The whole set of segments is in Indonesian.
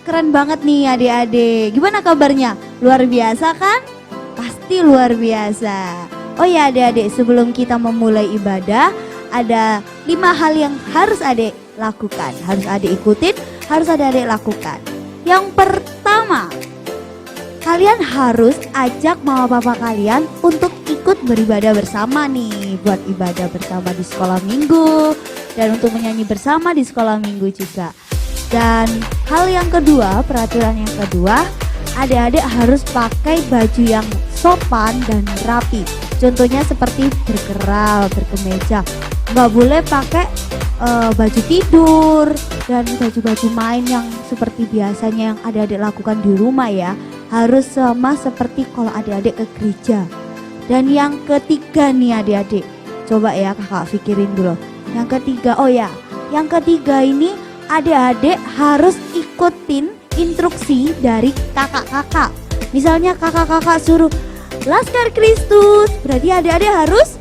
keren banget nih adik-adik. Gimana kabarnya? Luar biasa kan? Pasti luar biasa. Oh ya adik-adik, sebelum kita memulai ibadah, ada 5 hal yang harus adik lakukan. Harus adik ikutin, harus adik lakukan. Yang pertama, kalian harus ajak mama papa kalian untuk ikut beribadah bersama nih. Buat ibadah bersama di sekolah minggu, dan untuk menyanyi bersama di sekolah minggu juga. Dan hal yang kedua, peraturan yang kedua, adik-adik harus pakai baju yang sopan dan rapi. Contohnya seperti berkerah, berkemeja. Nggak boleh pakai baju tidur dan baju-baju main yang seperti biasanya yang adik-adik lakukan di rumah ya. Harus sama seperti kalau adik-adik ke gereja. Dan yang ketiga nih adik-adik, coba ya kakak pikirin dulu. Yang ketiga, yang ketiga ini adik-adik harus ikutin instruksi dari kakak-kakak. Misalnya kakak-kakak suruh Laskar Kristus, berarti adik-adik harus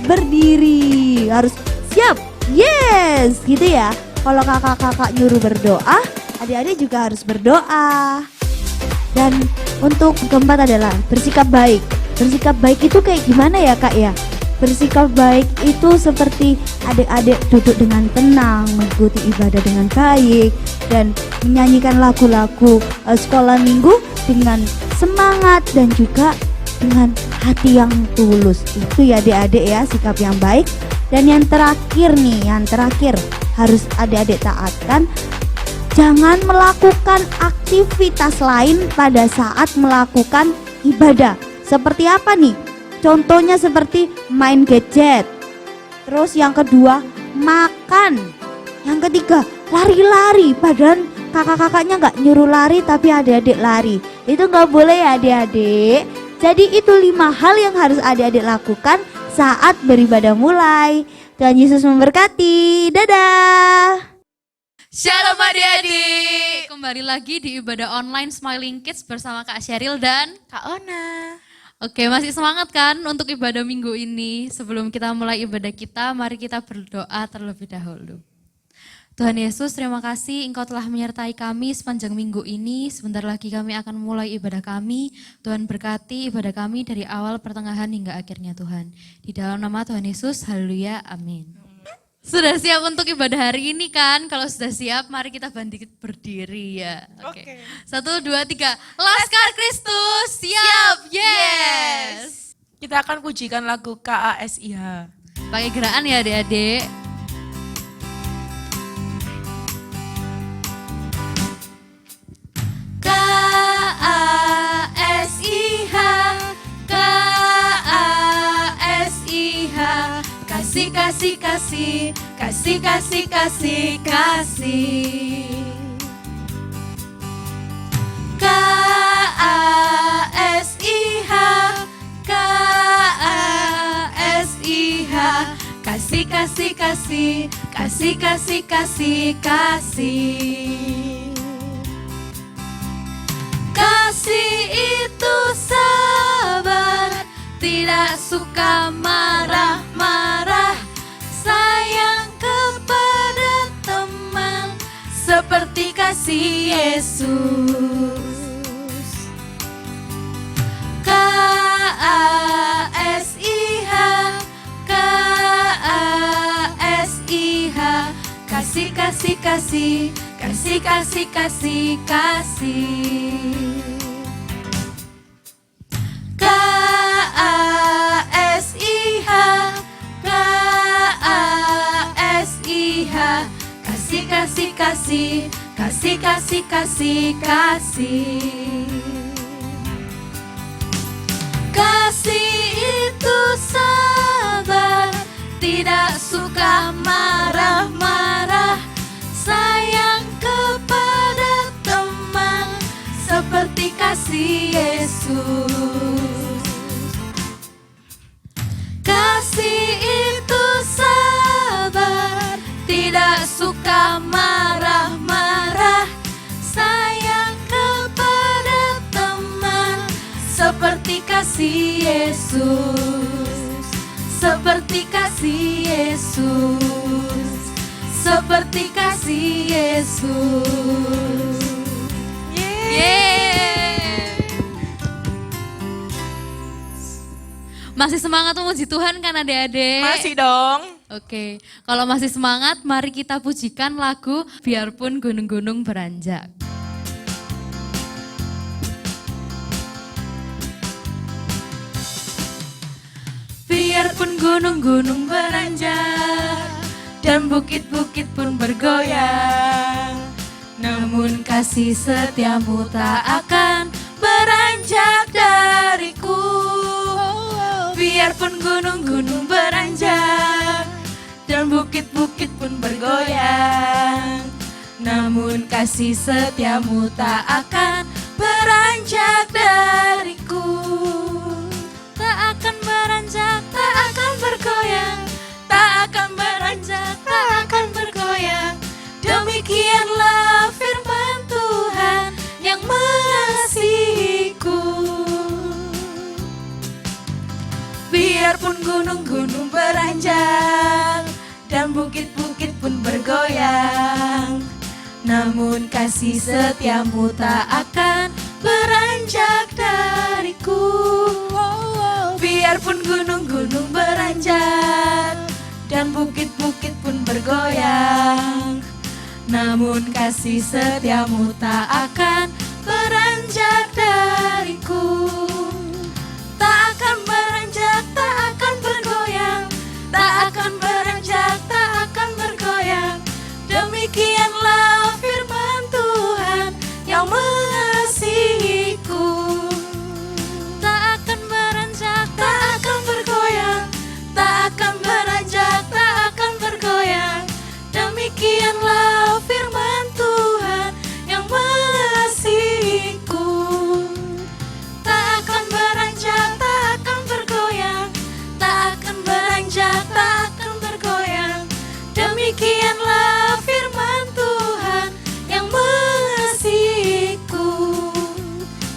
berdiri, harus siap, yes, gitu ya. Kalau kakak-kakak nyuruh berdoa, adik-adik juga harus berdoa. Dan untuk keempat adalah bersikap baik. Bersikap baik itu kayak gimana ya kak ya? Bersikap baik itu seperti adik-adik duduk dengan tenang, mengikuti ibadah dengan baik, dan menyanyikan lagu-lagu sekolah minggu dengan semangat dan juga dengan hati yang tulus. Itu ya adik-adik ya, sikap yang baik. Dan yang terakhir nih, harus adik-adik taatkan, jangan melakukan aktivitas lain pada saat melakukan ibadah. Seperti apa nih? Contohnya seperti main gadget. Terus yang kedua, makan. Yang ketiga, lari-lari. Padahal kakak-kakaknya gak nyuruh lari tapi adik-adik lari. Itu gak boleh ya adik-adik. Jadi itu 5 hal yang harus adik-adik lakukan saat beribadah mulai. Tuhan Yesus memberkati. Dadah. Shalom adik-adik. Kembali lagi di ibadah online Smiling Kids bersama Kak Sheryl dan Kak Ona. Oke, masih semangat kan untuk ibadah minggu ini? Sebelum kita mulai ibadah kita, mari kita berdoa terlebih dahulu. Tuhan Yesus, terima kasih Engkau telah menyertai kami sepanjang minggu ini. Sebentar lagi kami akan mulai ibadah kami. Tuhan berkati ibadah kami dari awal, pertengahan hingga akhirnya Tuhan. Di dalam nama Tuhan Yesus, haleluya, amin. Sudah siap untuk ibadah hari ini kan? Kalau sudah siap, mari kita berdiri ya. Oke. 1, 2, 3. Laskar Kristus, siap, yes. Kita akan pujikan lagu KASIH. Pakai gerakan ya adik-adik. KASIH, KASIH. Kasih, kasih, kasih, kasih, kasih, kasih, kasih. KASIH, KASIH. Kasih, kasih, kasih, kasih, kasih, kasih, kasih. Kasih itu sabar, tidak suka marah-marah, sayang kepada teman seperti kasih Yesus. KASIH, KASIH. Kasih, kasih, kasih, kasih, kasih, kasih, kasih. KASIH, KASIH. Kasih, kasih, kasih, kasih, kasih, kasih, kasih. Kasih itu sabar, tidak suka marah-marah, sayang kepada teman seperti kasih Yesus. Kasih itu sabar, tidak suka marah-marah, sayang kepada teman seperti kasih Yesus. Seperti kasih Yesus, seperti kasih Yesus. Masih semangat memuji Tuhan kan adik-adik? Masih dong. Oke, kalau masih semangat mari kita pujikan lagu Biarpun Gunung-Gunung Beranjak. Biarpun gunung-gunung beranjak dan bukit-bukit pun bergoyang, namun kasih setiamu tak akan beranjak dariku. Biarpun gunung-gunung beranjak dan bukit-bukit pun bergoyang, namun kasih setiamu tak akan beranjak dariku. Tak akan beranjak, tak akan bergoyang, tak akan beranjak, tak akan bergoyang. Demikianlah firman Tuhan yang mengasihiku. Biarpun gunung-gunung beranjak dan bukit-bukit pun bergoyang, namun kasih setiamu tak akan beranjak dariku. Biarpun gunung-gunung beranjak dan bukit-bukit pun bergoyang, namun kasih setiamu tak akan beranjak dariku. Tak akan beranjak, tak akan bergoyang, tak akan beranjak, tak akan bergoyang. Demikianlah firman Tuhan yang mengasihiku. Tak akan beranjak, tak akan bergoyang, tak akan beranjak, tak akan bergoyang. Demikianlah firman Tuhan yang mengasihiku. Tak akan beranjak, tak akan bergoyang, tak akan beranjak, tak akan bergoyang. Demikianlah firman Tuhan yang mengasihiku,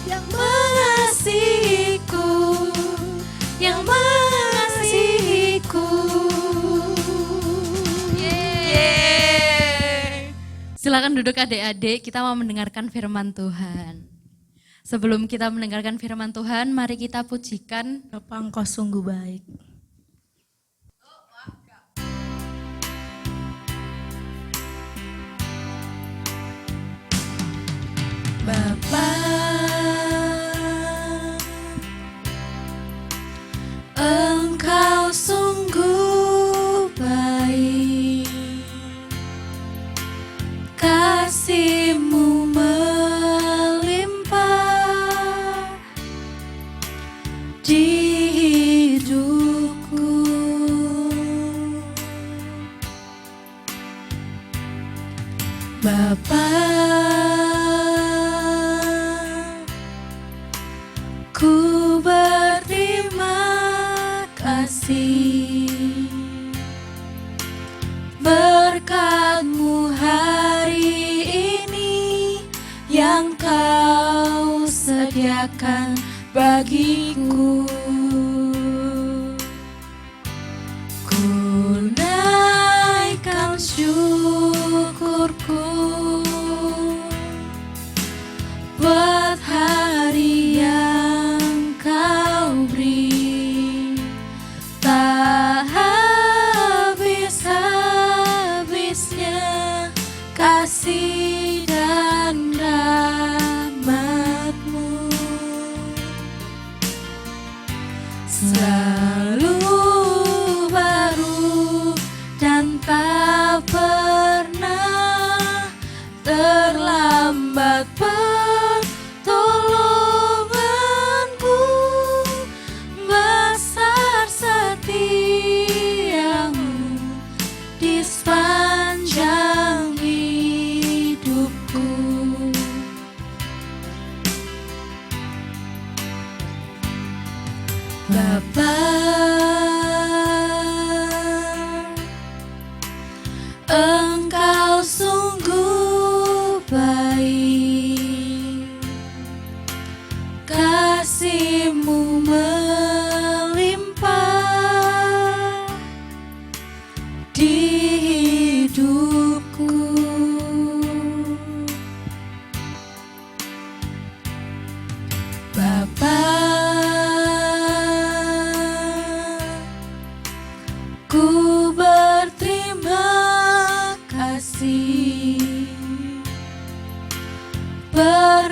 yang mengasihiku, yang mengasihiku. Yeay. Silakan duduk adik-adik, kita mau mendengarkan firman Tuhan. Sebelum kita mendengarkan firman Tuhan, mari kita pujikan Bapa Engkau sungguh baik. Bapa, Engkau sungguh baik, kasih-Mu melimpah di hidupku. Bapa, ku berterima kasih berkat-Mu hari ini yang Kau sediakan bagiku. Ku naikkan syukurku buat hari yang Kau beri. Tak habis-habisnya kasih dan rahmat-Mu, selalu baru dan tak pernah terlambat pertolonganku. Besar setiamu di sepanjang hidupku. Bapa, Engkau sungguh baik, kasih-Mu melimpah di hidupku. Bapa,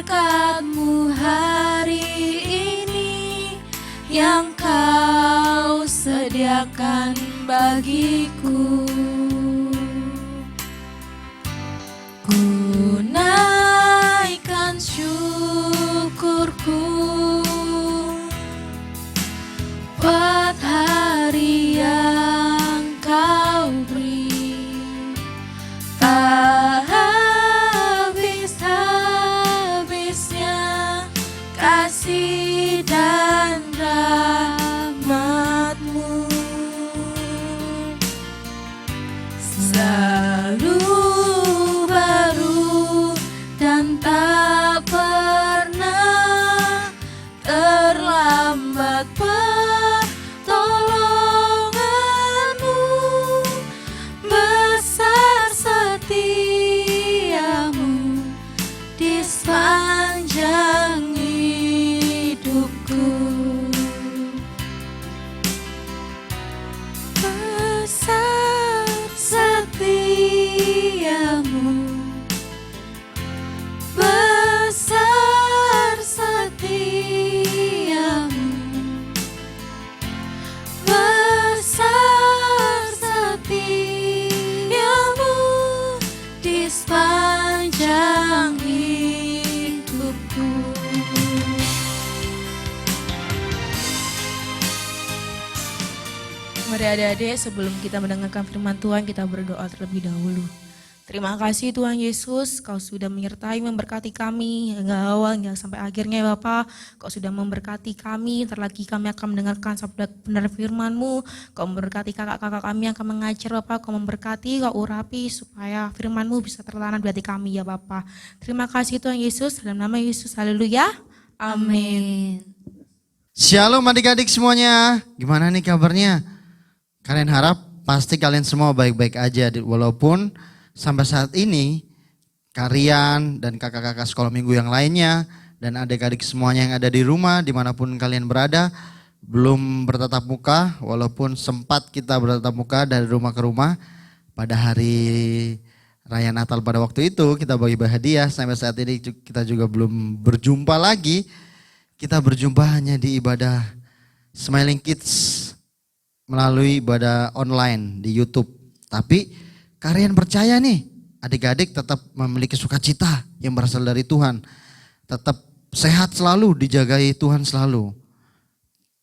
berkat-Mu hari ini yang Kau sediakan bagiku. Ku naikkan syukurku buat hari yang Kau beri. Tak habis-habisnya kasih dan rahmat-Mu, selalu baru dan tak pernah terlambat pertolongan-Mu. Besar setiamu di sepanjang hidupku. Besar setiamu, besar setiamu, besar setiamu di sepanjang hidupku. Mari adik-adik, sebelum kita mendengarkan firman Tuhan, kita berdoa terlebih dahulu. Terima kasih Tuhan Yesus, Kau sudah menyertai memberkati kami hingga awal hingga sampai akhirnya ya Bapa. Kau sudah memberkati kami, terlagi kami akan mendengarkan sabda benar firman-Mu. Kau memberkati kakak-kakak kami yang akan mengajar Bapa. Kau memberkati, Kau urapi supaya firman-Mu bisa tertanam di hati kami ya Bapa. Terima kasih Tuhan Yesus, dalam nama Yesus, haleluya, amin. Shalom adik-adik semuanya, gimana nih kabarnya? Kalian harap pasti kalian semua baik-baik aja, walaupun sampai saat ini kalian dan kakak-kakak sekolah minggu yang lainnya dan adik-adik semuanya yang ada di rumah dimanapun kalian berada belum bertatap muka, walaupun sempat kita bertatap muka dari rumah ke rumah pada hari Raya Natal pada waktu itu kita bagi-bagi hadiah. Sampai saat ini kita juga belum berjumpa lagi. Kita berjumpa hanya di ibadah Smiling Kids melalui ibadah online di YouTube. Tapi kalian percaya nih, adik-adik tetap memiliki sukacita yang berasal dari Tuhan. Tetap sehat selalu, dijagai Tuhan selalu.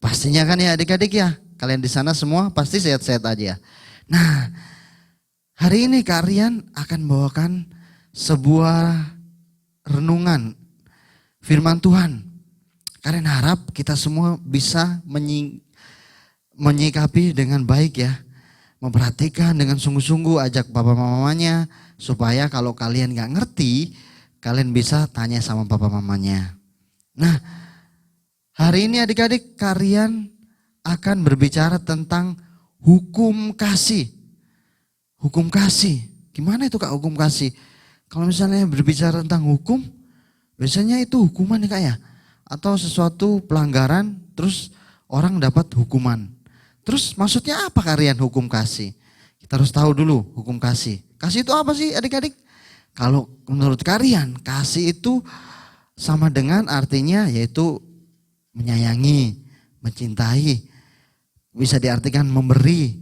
Pastinya kan ya adik-adik ya, kalian di sana semua pasti sehat-sehat aja. Nah, hari ini kalian akan bawakan sebuah renungan firman Tuhan. Kalian harap kita semua bisa menyikapi dengan baik ya. Memperhatikan dengan sungguh-sungguh, ajak papa mamanya. Supaya kalau kalian gak ngerti, kalian bisa tanya sama papa mamanya. Nah, hari ini adik-adik kalian akan berbicara tentang hukum kasih. Hukum kasih, gimana itu Kak hukum kasih? Kalau misalnya berbicara tentang hukum, biasanya itu hukuman ya Kak ya? Atau sesuatu pelanggaran terus orang dapat hukuman. Terus maksudnya apa kalian hukum kasih? Kita harus tahu dulu hukum kasih. Kasih itu apa sih adik-adik? Kalau menurut kalian kasih itu sama dengan artinya yaitu menyayangi, mencintai. Bisa diartikan memberi,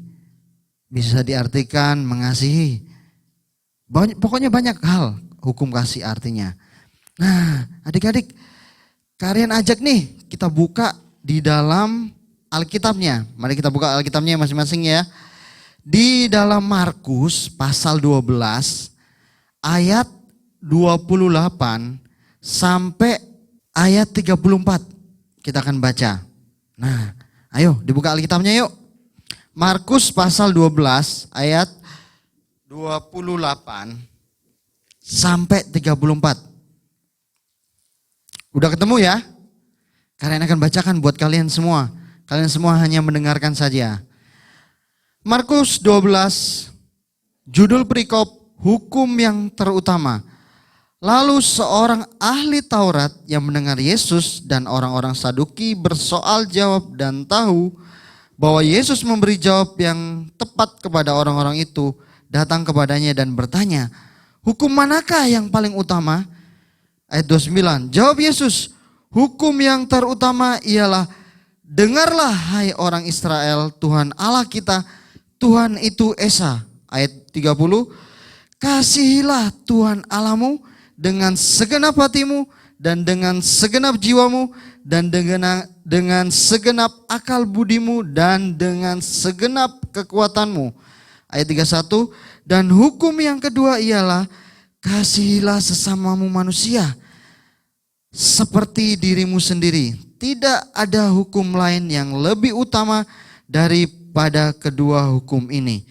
bisa diartikan mengasihi. Pokoknya banyak hal hukum kasih artinya. Nah adik-adik kalian ajak nih kita buka di dalam Alkitabnya. Mari kita buka Alkitabnya masing-masing ya. Di dalam Markus pasal 12 ayat 28 sampai ayat 34 kita akan baca. Nah ayo dibuka Alkitabnya yuk. Markus pasal 12 ayat 28 sampai 34. Udah ketemu ya? Kalian akan bacakan buat kalian semua. Kalian semua hanya mendengarkan saja. Markus 12, judul perikop hukum yang terutama. Lalu seorang ahli Taurat yang mendengar Yesus dan orang-orang Saduki bersoal jawab dan tahu bahwa Yesus memberi jawab yang tepat kepada orang-orang itu, datang kepadanya dan bertanya, hukum manakah yang paling utama? Ayat 29. Jawab Yesus, hukum yang terutama ialah, dengarlah hai orang Israel, Tuhan Allah kita, Tuhan itu Esa. Ayat 30. Kasihilah Tuhan Allahmu dengan segenap hatimu dan dengan segenap jiwamu dan dengan segenap akal budimu dan dengan segenap kekuatanmu. Ayat 31. Dan hukum yang kedua ialah, kasihilah sesamamu manusia seperti dirimu sendiri. Tidak ada hukum lain yang lebih utama daripada kedua hukum ini.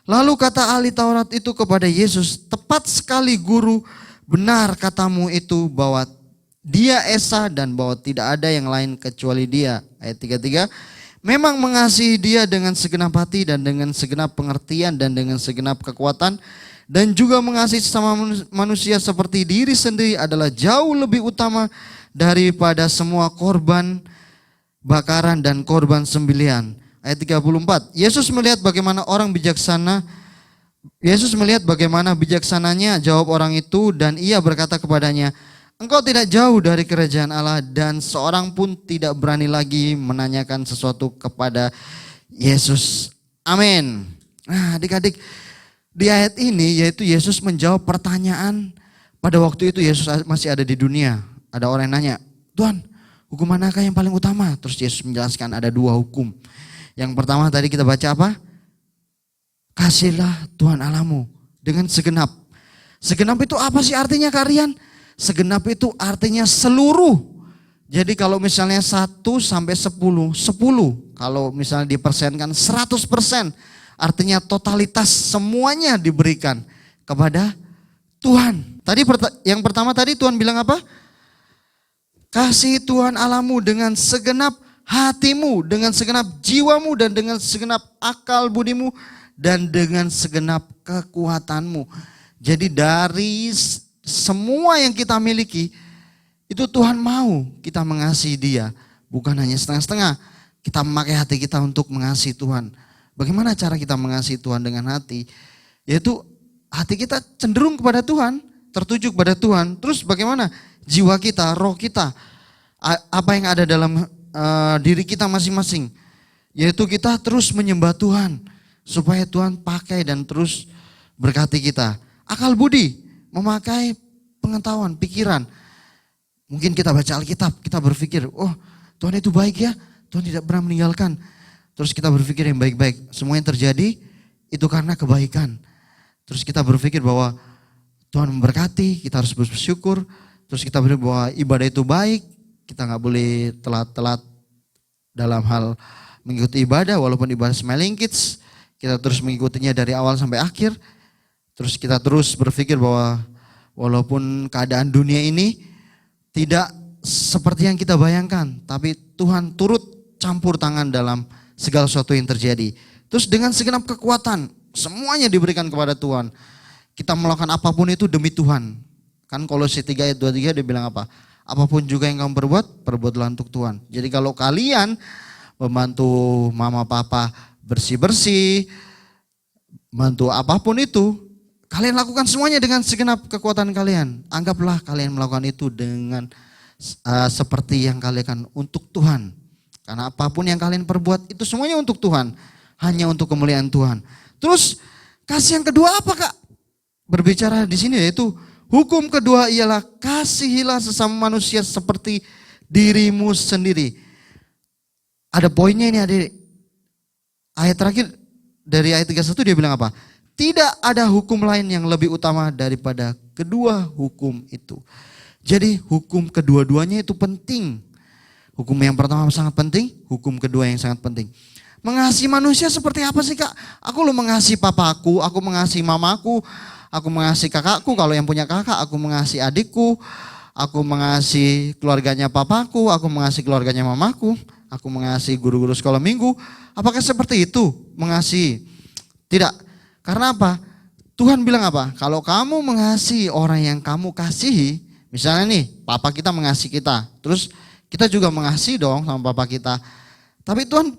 Lalu kata ahli Taurat itu kepada Yesus, tepat sekali guru, benar katamu itu bahwa dia Esa dan bahwa tidak ada yang lain kecuali dia. Ayat 33. Memang mengasihi dia dengan segenap hati dan dengan segenap pengertian dan dengan segenap kekuatan, dan juga mengasihi sesama manusia seperti diri sendiri adalah jauh lebih utama daripada semua korban bakaran dan korban sembelihan. Ayat 34. Yesus melihat bagaimana bijaksananya jawab orang itu, dan ia berkata kepadanya, engkau tidak jauh dari kerajaan Allah. Dan seorang pun tidak berani lagi menanyakan sesuatu kepada Yesus. Amin. Nah, adik-adik, di ayat ini yaitu Yesus menjawab pertanyaan pada waktu itu Yesus masih ada di dunia. Ada orang yang nanya, Tuhan, hukum manakah yang paling utama? Terus Yesus menjelaskan ada dua hukum. Yang pertama tadi kita baca apa? Kasihilah Tuhan Allahmu dengan segenap. Segenap itu apa sih artinya kalian? Segenap itu artinya seluruh. Jadi kalau misalnya 1 sampai 10, 10. Kalau misalnya dipersenkan 100%. Artinya totalitas semuanya diberikan kepada Tuhan. Tadi yang pertama tadi Tuhan bilang apa? Kasih Tuhan Allahmu dengan segenap hatimu, dengan segenap jiwamu, dan dengan segenap akal budimu, dan dengan segenap kekuatanmu. Jadi dari semua yang kita miliki, itu Tuhan mau kita mengasihi dia. Bukan hanya setengah-setengah, kita memakai hati kita untuk mengasihi Tuhan. Bagaimana cara kita mengasihi Tuhan dengan hati? Yaitu hati kita cenderung kepada Tuhan, tertuju kepada Tuhan. Terus bagaimana? Jiwa kita, roh kita, apa yang ada dalam diri kita masing-masing, yaitu kita terus menyembah Tuhan supaya Tuhan pakai dan terus berkati kita. Akal budi, memakai pengetahuan, pikiran. Mungkin kita baca Alkitab, kita berpikir, oh Tuhan itu baik ya, Tuhan tidak pernah meninggalkan. Terus kita berpikir yang baik-baik, semua yang terjadi itu karena kebaikan. Terus kita berpikir bahwa Tuhan memberkati, kita harus bersyukur. Terus kita berpikir bahwa ibadah itu baik, kita nggak boleh telat-telat dalam hal mengikuti ibadah, walaupun ibadah Smiling Kids, kita terus mengikutinya dari awal sampai akhir. Terus kita terus berpikir bahwa walaupun keadaan dunia ini tidak seperti yang kita bayangkan, tapi Tuhan turut campur tangan dalam segala sesuatu yang terjadi. Terus dengan segenap kekuatan, semuanya diberikan kepada Tuhan. Kita melakukan apapun itu demi Tuhan. Kan Kolose 3 ayat 23 dia bilang apa? Apapun juga yang kamu perbuat, perbuatlah untuk Tuhan. Jadi kalau kalian membantu mama papa bersih-bersih, bantu apapun itu, kalian lakukan semuanya dengan segenap kekuatan kalian. Anggaplah kalian melakukan itu dengan seperti yang kalian untuk Tuhan. Karena apapun yang kalian perbuat itu semuanya untuk Tuhan. Hanya untuk kemuliaan Tuhan. Terus kasih yang kedua apa Kak? Berbicara di sini yaitu hukum kedua ialah kasihilah sesama manusia seperti dirimu sendiri. Ada poinnya ini adik. Ayat terakhir dari ayat 31 dia bilang apa? Tidak ada hukum lain yang lebih utama daripada kedua hukum itu. Jadi hukum kedua-duanya itu penting. Hukum yang pertama sangat penting, hukum kedua yang sangat penting. Mengasihi manusia seperti apa sih Kak? Aku lo mengasihi papaku, aku mengasihi mamaku, aku mengasihi kakakku, kalau yang punya kakak, aku mengasihi adikku, aku mengasihi keluarganya papaku, aku mengasihi keluarganya mamaku, aku mengasihi guru-guru sekolah minggu. Apakah seperti itu mengasihi? Tidak. Karena apa? Tuhan bilang apa? Kalau kamu mengasihi orang yang kamu kasihi, misalnya nih, papa kita mengasihi kita, terus kita juga mengasihi dong sama papa kita. Tapi Tuhan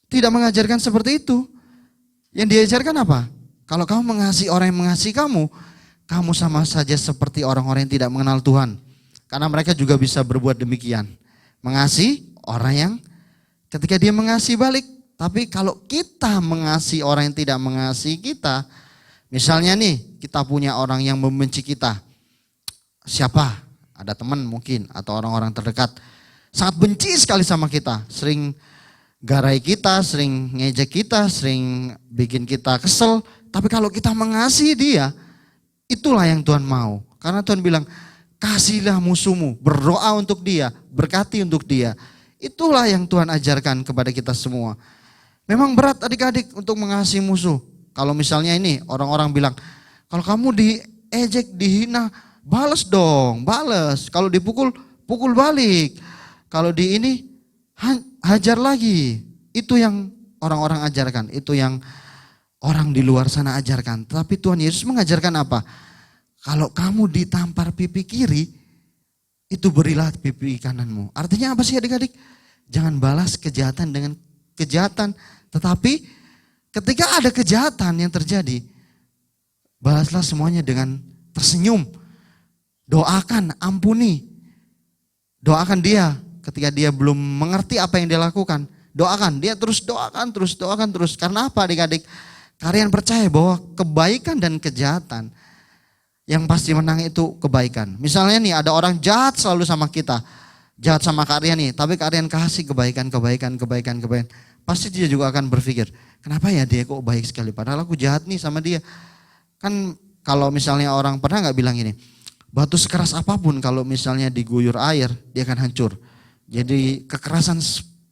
tidak mengajarkan seperti itu. Yang diajarkan apa? Kalau kamu mengasihi orang yang mengasihi kamu, kamu sama saja seperti orang-orang yang tidak mengenal Tuhan. Karena mereka juga bisa berbuat demikian. Mengasihi orang yang ketika dia mengasihi balik. Tapi kalau kita mengasihi orang yang tidak mengasihi kita, misalnya nih kita punya orang yang membenci kita. Siapa? Ada teman mungkin atau orang-orang terdekat. Sangat benci sekali sama kita. Sering garai kita, sering ngejek kita, sering bikin kita kesel. Tapi kalau kita mengasihi dia, itulah yang Tuhan mau. Karena Tuhan bilang, kasihilah musuhmu, berdoa untuk dia, berkati untuk dia. Itulah yang Tuhan ajarkan kepada kita semua. Memang berat adik-adik untuk mengasihi musuh. Kalau misalnya ini orang-orang bilang, kalau kamu diejek, dihina, bales dong, bales. Kalau dipukul, pukul balik. Kalau di ini, hajar lagi. Itu yang orang-orang ajarkan, itu yang orang di luar sana ajarkan. Tapi Tuhan Yesus mengajarkan apa? Kalau kamu ditampar pipi kiri, itu berilah pipi kananmu. Artinya apa sih adik-adik? Jangan balas kejahatan dengan kejahatan. Tetapi ketika ada kejahatan yang terjadi, balaslah semuanya dengan tersenyum. Doakan, ampuni. Doakan dia ketika dia belum mengerti apa yang dia lakukan. Doakan, dia terus doakan terus. Karena apa adik-adik? Kalian percaya bahwa kebaikan dan kejahatan yang pasti menang itu kebaikan. Misalnya nih ada orang jahat selalu sama kita. Jahat sama kalian nih, tapi kalian kasih kebaikan. Pasti dia juga akan berpikir, kenapa ya dia kok baik sekali padahal aku jahat nih sama dia. Kan kalau misalnya orang pernah gak bilang ini, batu sekeras apapun kalau misalnya diguyur air dia akan hancur. Jadi kekerasan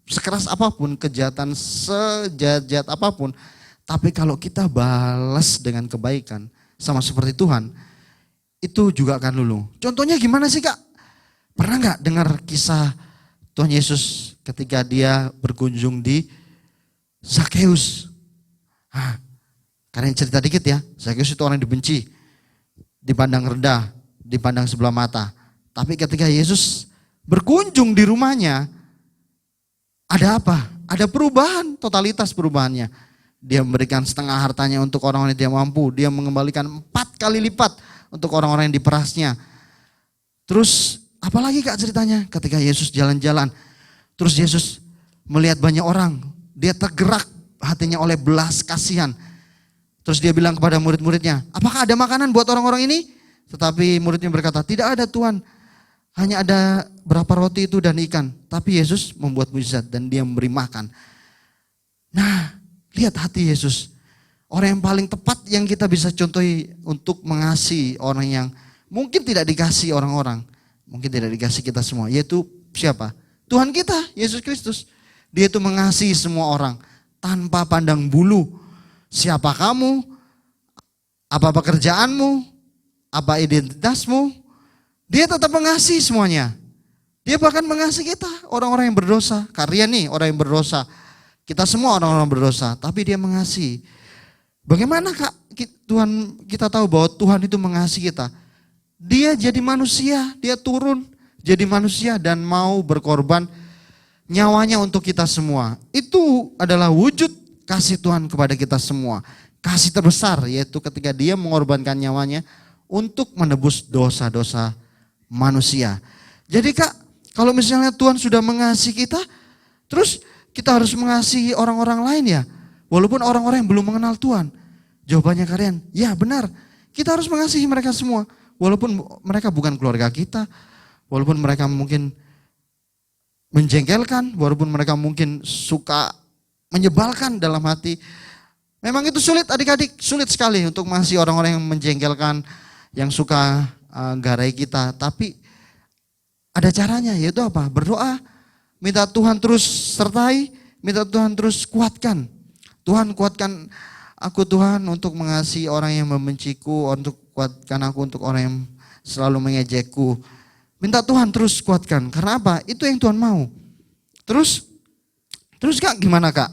sekeras apapun, kejahatan sejahat apapun, tapi kalau kita balas dengan kebaikan sama seperti Tuhan, itu juga akan luluh. Contohnya gimana sih Kak? Pernah gak dengar kisah Tuhan Yesus ketika dia berkunjung di Zakheus? Kalian cerita dikit ya. Zakheus itu orang yang dibenci, dipandang rendah, dipandang sebelah mata. Tapi ketika Yesus berkunjung di rumahnya, ada apa? Ada perubahan, totalitas perubahannya. Dia memberikan setengah hartanya untuk orang-orang yang tidak mampu. Dia mengembalikan 4 kali lipat untuk orang-orang yang diperasnya. Terus apalagi Kak ceritanya? Ketika Yesus jalan-jalan, terus Yesus melihat banyak orang, dia tergerak hatinya oleh belas kasihan. Terus dia bilang kepada murid-muridnya, apakah ada makanan buat orang-orang ini? Tetapi muridnya berkata, tidak ada Tuhan, hanya ada berapa roti itu dan ikan. Tapi Yesus membuat mujizat dan dia memberi makan. Nah, lihat hati Yesus. Orang yang paling tepat yang kita bisa contohi untuk mengasihi orang yang mungkin tidak dikasih orang-orang. Mungkin tidak dikasih kita semua. Yaitu siapa? Tuhan kita, Yesus Kristus. Dia itu mengasihi semua orang tanpa pandang bulu. Siapa kamu? Apa pekerjaanmu? Apa identitasmu? Dia tetap mengasihi semuanya. Dia bahkan mengasihi kita, orang-orang yang berdosa. Kalian nih orang yang berdosa. Kita semua orang-orang berdosa. Tapi dia mengasihi. Bagaimana Kak Tuhan, kita tahu bahwa Tuhan itu mengasihi kita. Dia jadi manusia, dia turun jadi manusia dan mau berkorban nyawanya untuk kita semua. Itu adalah wujud kasih Tuhan kepada kita semua. Kasih terbesar yaitu ketika dia mengorbankan nyawanya untuk menebus dosa-dosa manusia. Jadi Kak, kalau misalnya Tuhan sudah mengasihi kita, terus kita harus mengasihi orang-orang lain ya. Walaupun orang-orang yang belum mengenal Tuhan. Jawabannya kalian, ya benar. Kita harus mengasihi mereka semua. Walaupun mereka bukan keluarga kita. Walaupun mereka mungkin menjengkelkan. Walaupun mereka mungkin suka menyebalkan dalam hati. Memang itu sulit adik-adik. Sulit sekali untuk mengasihi orang-orang yang menjengkelkan. Yang suka garai kita. Tapi ada caranya, yaitu apa? Berdoa. Minta Tuhan terus sertai. Minta Tuhan terus kuatkan. Tuhan kuatkan aku Tuhan untuk mengasihi orang yang membenciku, untuk kuatkan aku untuk orang yang selalu mengejekku. Minta Tuhan terus kuatkan. Karena apa? Itu yang Tuhan mau. Terus Kak gimana Kak?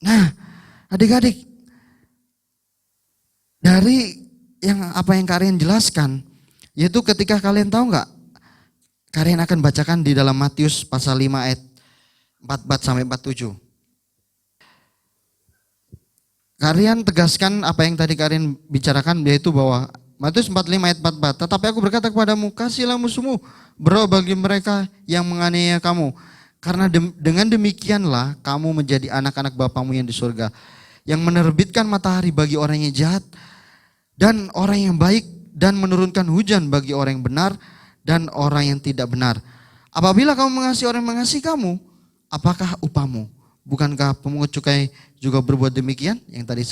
Nah adik-adik, dari apa yang kalian jelaskan, yaitu ketika kalian tahu nggak, kalian akan bacakan di dalam Matius pasal 5 ayat 44 sampai 47. Kalian tegaskan apa yang tadi kalian bicarakan, yaitu bahwa Matius 45 ayat 44, tetapi aku berkata kepadamu, kasihilah musuhmu, berdoa bagi mereka yang menganiaya kamu. Karena dengan demikianlah kamu menjadi anak-anak Bapamu yang di surga, yang menerbitkan matahari bagi orang yang jahat dan orang yang baik, dan menurunkan hujan bagi orang yang benar dan orang yang tidak benar. Apabila kamu mengasihi orang yang mengasihi kamu, apakah upahmu? Bukankah pemungut cukai juga berbuat demikian? Yang tadi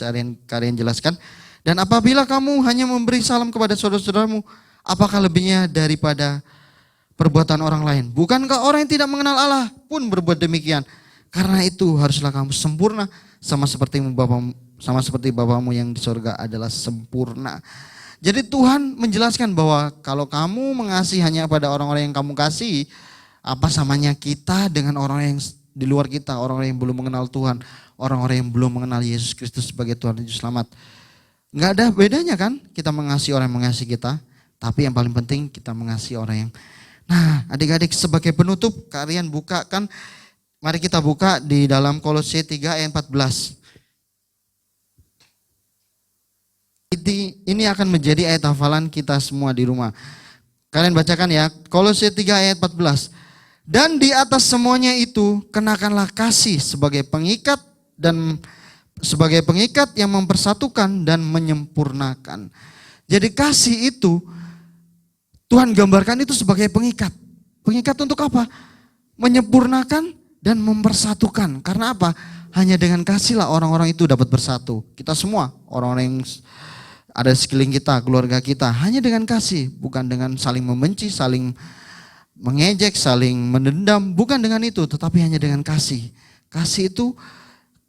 kalian jelaskan. Dan apabila kamu hanya memberi salam kepada saudara-saudaramu, apakah lebihnya daripada perbuatan orang lain? Bukankah orang yang tidak mengenal Allah pun berbuat demikian? Karena itu haruslah kamu sempurna, sama seperti Bapamu yang di surga adalah sempurna. Jadi Tuhan menjelaskan bahwa kalau kamu mengasihi hanya pada orang-orang yang kamu kasih, apa samanya kita dengan orang yang di luar kita, orang-orang yang belum mengenal Tuhan, orang-orang yang belum mengenal Yesus Kristus sebagai Tuhan dan Juru Selamat. Enggak ada bedanya kan kita mengasihi orang yang mengasihi kita, tapi yang paling penting kita mengasihi orang yang. Nah, adik-adik, sebagai penutup kalian buka kan, mari kita buka di dalam Kolose 3 ayat 14. Ini akan menjadi ayat hafalan kita semua di rumah. Kalian bacakan ya, Kolose 3 ayat 14. Dan di atas semuanya itu kenakanlah kasih sebagai pengikat yang mempersatukan dan menyempurnakan. Jadi kasih itu Tuhan gambarkan itu sebagai pengikat. Pengikat untuk apa? Menyempurnakan dan mempersatukan. Karena apa? Hanya dengan kasihlah orang-orang itu dapat bersatu. Kita semua, orang-orang yang ada di sekeliling kita, keluarga kita, hanya dengan kasih, bukan dengan saling membenci, saling mengejek, saling mendendam, bukan dengan itu, tetapi hanya dengan kasih. Kasih itu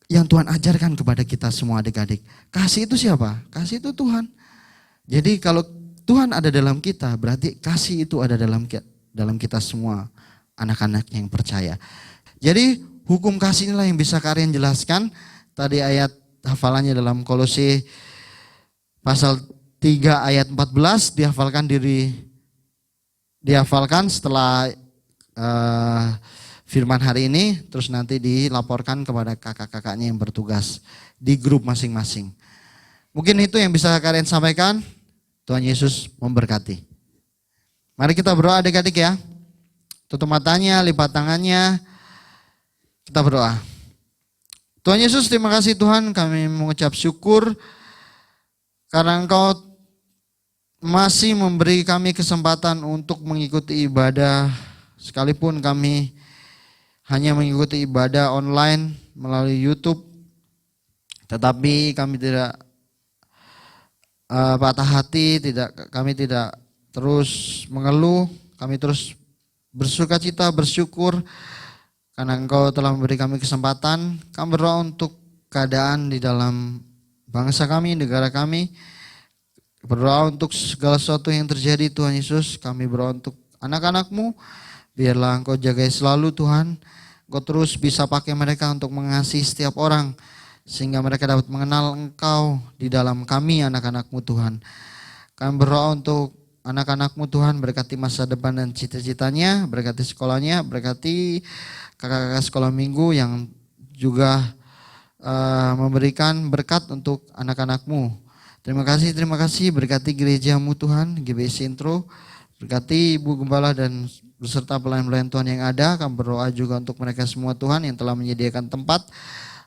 yang Tuhan ajarkan kepada kita semua adik-adik. Kasih itu siapa? Kasih itu Tuhan. Jadi kalau Tuhan ada dalam kita, berarti kasih itu ada dalam kita semua, anak-anak yang percaya. Jadi hukum kasih inilah yang bisa kalian jelaskan. Tadi ayat hafalannya dalam Kolose pasal 3 ayat 14 dihafalkan setelah firman hari ini, terus nanti dilaporkan kepada kakak-kakaknya yang bertugas di grup masing-masing. Mungkin itu yang bisa kalian sampaikan. Tuhan Yesus memberkati. Mari kita berdoa adik-adik ya. Tutup matanya, lipat tangannya. Kita berdoa. Tuhan Yesus, terima kasih Tuhan, kami mengucap syukur karena Engkau masih memberi kami kesempatan untuk mengikuti ibadah, sekalipun kami hanya mengikuti ibadah online melalui YouTube, tetapi kami tidak patah hati, kami tidak terus mengeluh, kami terus bersukacita, bersyukur karena Engkau telah memberi kami kesempatan. Kami berdoa untuk keadaan di dalam bangsa kami, negara kami. Berdoa untuk segala sesuatu yang terjadi Tuhan Yesus. Kami berdoa untuk anak-anak-Mu. Biarlah Engkau jagai selalu Tuhan. Engkau terus bisa pakai mereka untuk mengasihi setiap orang. Sehingga mereka dapat mengenal Engkau di dalam kami anak-anak-Mu Tuhan. Kami berdoa untuk anak-anak-Mu Tuhan. Berkati masa depan dan cita-citanya. Berkati sekolahnya. Berkati kakak-kakak sekolah minggu yang juga memberikan berkat untuk anak-anak-Mu. Terima kasih berkati gereja-Mu Tuhan, GBC Intro, berkati Ibu Gembala dan beserta pelayan-pelayan Tuhan yang ada. Kami berdoa juga untuk mereka semua Tuhan yang telah menyediakan tempat,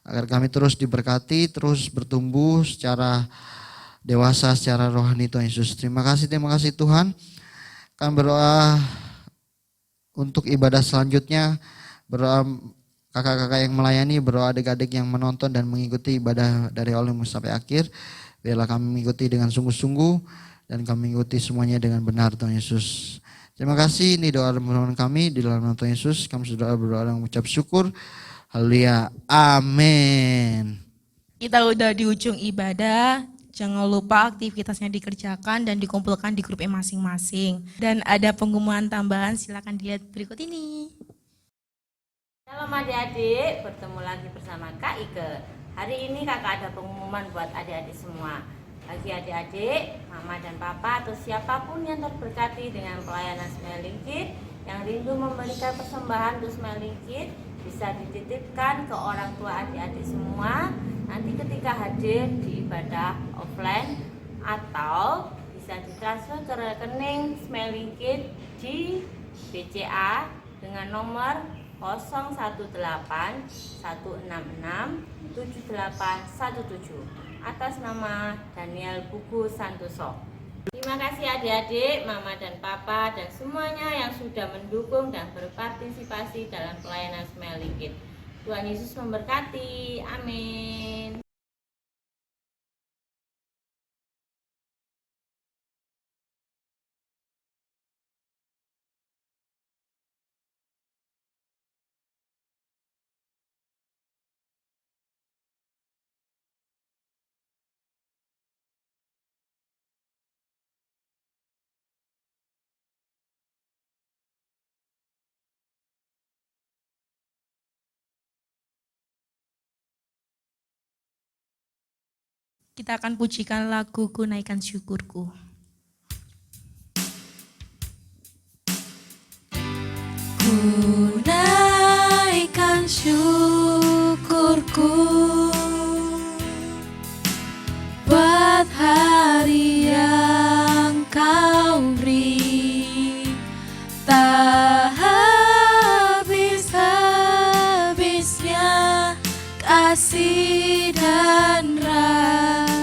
agar kami terus diberkati, terus bertumbuh secara dewasa, secara rohani Tuhan Yesus. Terima kasih Tuhan. Kami berdoa untuk ibadah selanjutnya, berdoa kakak-kakak yang melayani, berdoa adik-adik yang menonton dan mengikuti ibadah dari awal sampai akhir. Biarlah kami mengikuti dengan sungguh-sungguh dan kami mengikuti semuanya dengan benar Tuhan Yesus. Terima kasih, ini doa dan permohonan kami di dalam nama Tuhan Yesus. Kami sudah berdoa dan mengucap syukur. Haleluya. Amin. Kita udah di ujung ibadah. Jangan lupa aktivitasnya dikerjakan dan dikumpulkan di grup masing-masing. Dan ada pengumuman tambahan, silakan dilihat berikut ini. Shalom adik-adik, bertemu lagi bersama Kak Ike. Hari ini kakak ada pengumuman buat adik-adik semua. Bagi adik-adik, mama dan papa atau siapapun yang terberkati dengan pelayanan Smiling Kids, yang rindu memberikan persembahan untuk Smiling Kids, bisa dititipkan ke orang tua adik-adik semua nanti ketika hadir di ibadah offline atau bisa ditransfer ke rekening Smiling Kids di BCA dengan nomor 018-166-7817 atas nama Daniel Pugu Santoso. Terima kasih adik-adik, mama dan papa dan semuanya yang sudah mendukung dan berpartisipasi dalam pelayanan Smiling Kids. Tuhan Yesus memberkati. Amin. Kita akan pujikan lagu Ku Naikkan Syukurku. Ku naikkan syukurku buat hari yang Kau beri, tak habis-habisnya kasih dan rahmat-Mu.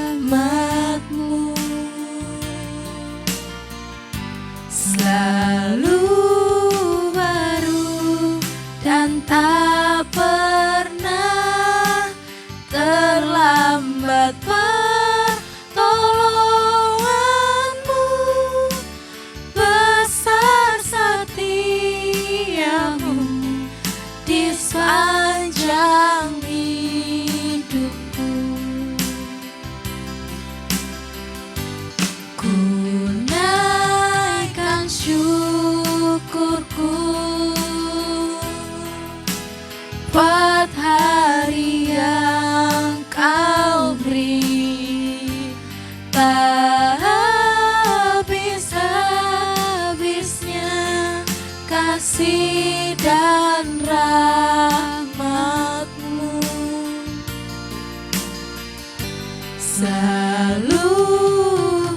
Selalu baru dan tak pernah terlambat pertolongan-Mu. Besar setiamu di sepanjang hidupku. Ku naikkan syukurku buat hari yang Kau beri, tak habis-habisnya kasih dan rahmat-Mu. Selalu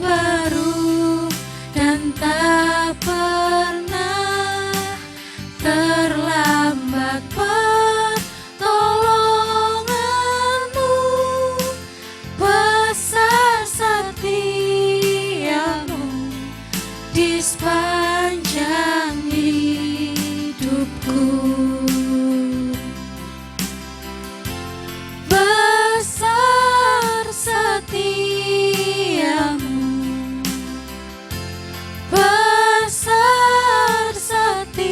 baru dan tak pernah terlambat pertolongan-Mu. Besar setiamu di sepanjang hidupku. Besar setiamu, besar setiamu,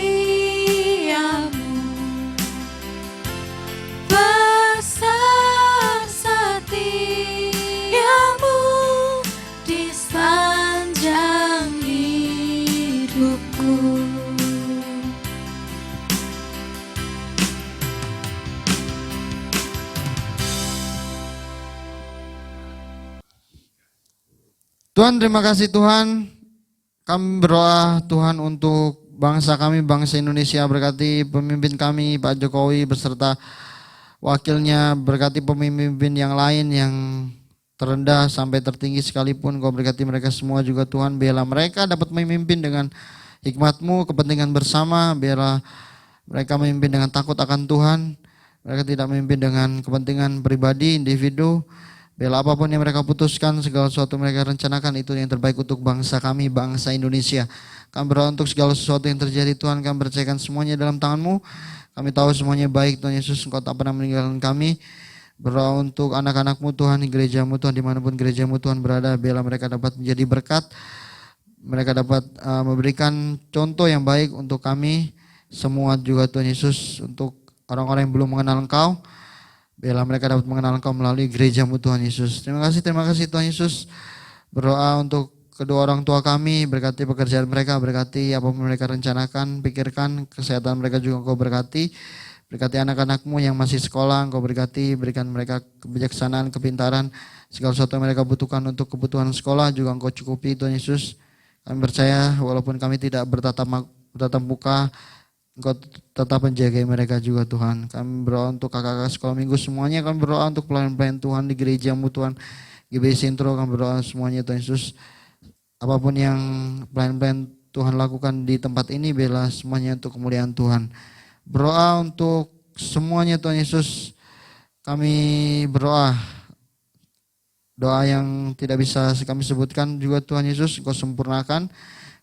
besar setiamu di sepanjang hidupku. Tuhan, terima kasih Tuhan. Kami berdoa Tuhan untuk bangsa kami, bangsa Indonesia. Berkati pemimpin kami Pak Jokowi beserta wakilnya. Berkati pemimpin yang lain yang terendah sampai tertinggi sekalipun. Kau berkati mereka semua juga Tuhan. Biarlah mereka dapat memimpin dengan hikmat-Mu, kepentingan bersama. Biarlah mereka memimpin dengan takut akan Tuhan. Mereka tidak memimpin dengan kepentingan pribadi, individu. Biarlah apapun yang mereka putuskan, segala sesuatu mereka rencanakan, itu yang terbaik untuk bangsa kami, bangsa Indonesia. Kami berdoa untuk segala sesuatu yang terjadi Tuhan, kami percayakan semuanya dalam tangan-Mu. Kami tahu semuanya baik Tuhan Yesus, Engkau tak pernah meninggalkan kami. Berdoa untuk anak-anak-Mu Tuhan, gereja-Mu Tuhan, dimanapun gereja-Mu Tuhan berada, biarlah mereka dapat menjadi berkat. Mereka dapat memberikan contoh yang baik untuk kami semua juga Tuhan Yesus, untuk orang-orang yang belum mengenal Engkau. Biarlah mereka dapat mengenal Engkau melalui gereja-Mu Tuhan Yesus. Terima kasih Tuhan Yesus. Berdoa untuk kedua orang tua kami, berkati pekerjaan mereka, berkati apapun mereka rencanakan, pikirkan, kesehatan mereka juga Engkau berkati. Berkati anak-anak-Mu yang masih sekolah, Engkau berkati, berikan mereka kebijaksanaan, kepintaran, segala sesuatu yang mereka butuhkan untuk kebutuhan sekolah juga Engkau cukupi Tuhan Yesus. Kami percaya walaupun kami tidak bertatap muka, Engkau tetap menjaga mereka juga Tuhan. Kami berdoa untuk kakak-kakak sekolah minggu semuanya. Kami berdoa untuk pelayan-pelayan Tuhan di gerejamu Tuhan. GBI Sintro kami berdoa semuanya Tuhan Yesus. Apapun yang pelayan-pelayan Tuhan lakukan di tempat ini, bela semuanya untuk kemuliaan Tuhan. Berdoa untuk semuanya Tuhan Yesus. Kami berdoa. Doa yang tidak bisa kami sebutkan juga Tuhan Yesus, Engkau sempurnakan.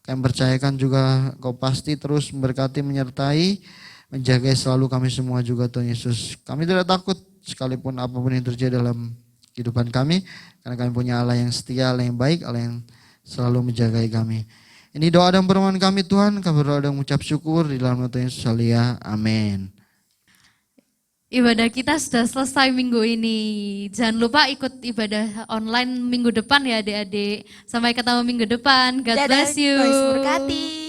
Kami percayakan juga Kau pasti terus memberkati, menyertai, menjaga selalu kami semua juga Tuhan Yesus. Kami tidak takut sekalipun apapun yang terjadi dalam kehidupan kami. Karena kami punya Allah yang setia, Allah yang baik, Allah yang selalu menjaga kami. Ini doa dan permohonan kami Tuhan. Kami berdoa dan mengucap syukur di dalam nama Tuhan Yesus. Amin. Ibadah kita sudah selesai minggu ini. Jangan lupa ikut ibadah online minggu depan ya adik-adik. Sampai ketemu minggu depan. God bless you. Tuhan Yesus berkati.